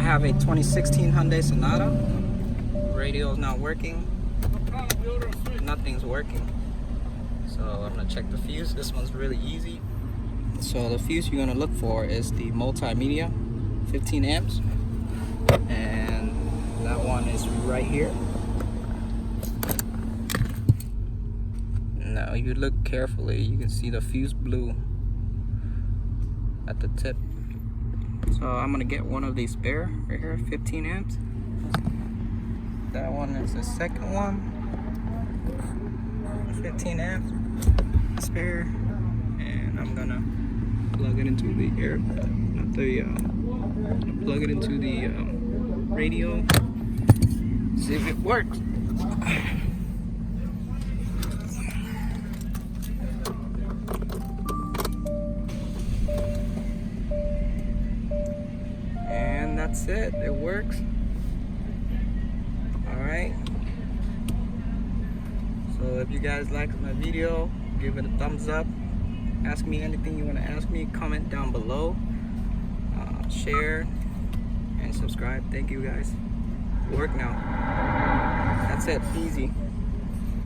have a 2016 Hyundai Sonata. Radio is not working. Nothing's working. So I'm gonna check the fuse. This one's really easy. So the fuse you're gonna look for is the multimedia, 15 amps, and that one is right here. Now you look carefully, you can see the fuse blue at the tip. So I'm gonna get one of these spare right here, 15 amps. That one is the second one, 15 amps spare, and I'm gonna plug it into the plug it into the radio, see if it works. And that's it, it works. Alright, so if you guys like my video, give it a thumbs up. Ask me anything you want to ask me, comment down below, share and subscribe. Thank you guys. Work now. That's it, easy.